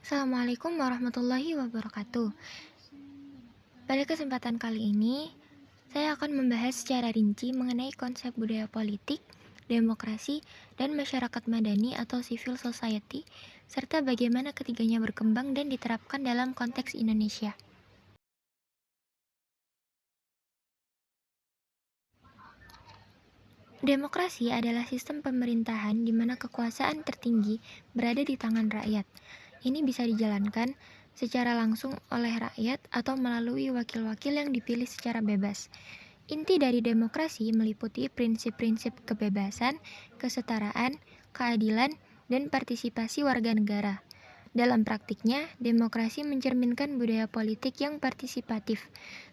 Assalamualaikum warahmatullahi wabarakatuh. Pada kesempatan kali ini, saya akan membahas secara rinci mengenai konsep budaya politik, demokrasi, dan masyarakat madani atau civil society, serta bagaimana ketiganya berkembang dan diterapkan dalam konteks Indonesia. Demokrasi adalah sistem pemerintahan di mana kekuasaan tertinggi berada di tangan rakyat. Ini bisa dijalankan secara langsung oleh rakyat atau melalui wakil-wakil yang dipilih secara bebas. Inti dari demokrasi meliputi prinsip-prinsip kebebasan, kesetaraan, keadilan, dan partisipasi warga negara. Dalam praktiknya, demokrasi mencerminkan budaya politik yang partisipatif,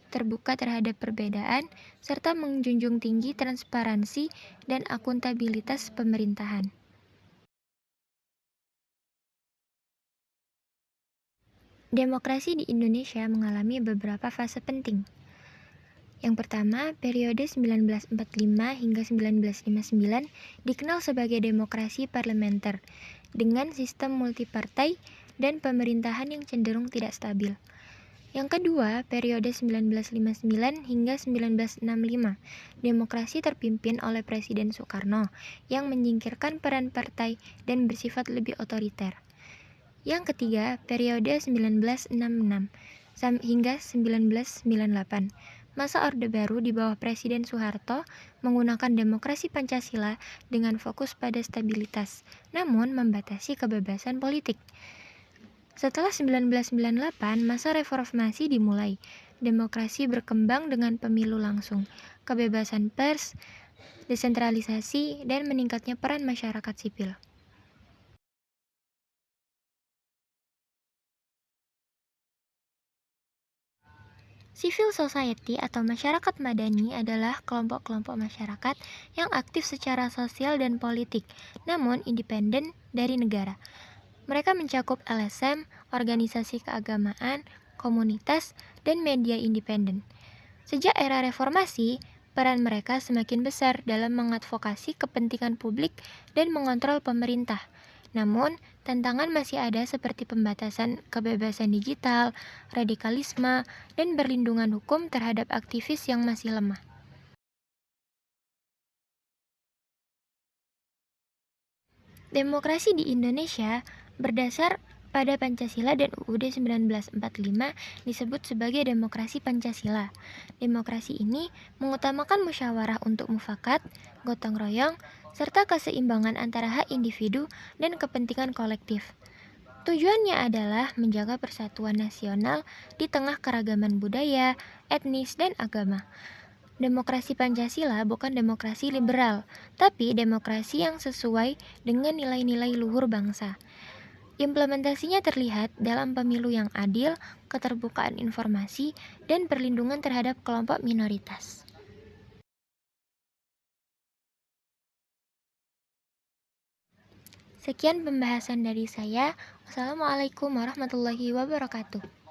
terbuka terhadap perbedaan, serta menjunjung tinggi transparansi dan akuntabilitas pemerintahan. Demokrasi di Indonesia mengalami beberapa fase penting. Yang pertama, periode 1945 hingga 1959 dikenal sebagai demokrasi parlementer dengan sistem multipartai dan pemerintahan yang cenderung tidak stabil. Yang kedua, periode 1959 hingga 1965, demokrasi terpimpin oleh Presiden Soekarno yang menyingkirkan peran partai dan bersifat lebih otoriter. Yang ketiga, periode 1966 hingga 1998, masa Orde Baru di bawah Presiden Soeharto menggunakan demokrasi Pancasila dengan fokus pada stabilitas, namun membatasi kebebasan politik. Setelah 1998, masa reformasi dimulai. Demokrasi berkembang dengan pemilu langsung, kebebasan pers, desentralisasi, dan meningkatnya peran masyarakat sipil. Civil society atau masyarakat madani adalah kelompok-kelompok masyarakat yang aktif secara sosial dan politik, namun independen dari negara. Mereka mencakup LSM, organisasi keagamaan, komunitas, dan media independen. Sejak era reformasi, peran mereka semakin besar dalam mengadvokasi kepentingan publik dan mengontrol pemerintah. Namun, tantangan masih ada seperti pembatasan kebebasan digital, radikalisme, dan perlindungan hukum terhadap aktivis yang masih lemah. Demokrasi di Indonesia berdasar pada Pancasila dan UUD 1945 disebut sebagai demokrasi Pancasila. Demokrasi ini mengutamakan musyawarah untuk mufakat, gotong royong, serta keseimbangan antara hak individu dan kepentingan kolektif. Tujuannya adalah menjaga persatuan nasional di tengah keragaman budaya, etnis, dan agama. Demokrasi Pancasila bukan demokrasi liberal, tapi demokrasi yang sesuai dengan nilai-nilai luhur bangsa. Implementasinya terlihat dalam pemilu yang adil, keterbukaan informasi, dan perlindungan terhadap kelompok minoritas. Sekian pembahasan dari saya. Wassalamualaikum warahmatullahi wabarakatuh.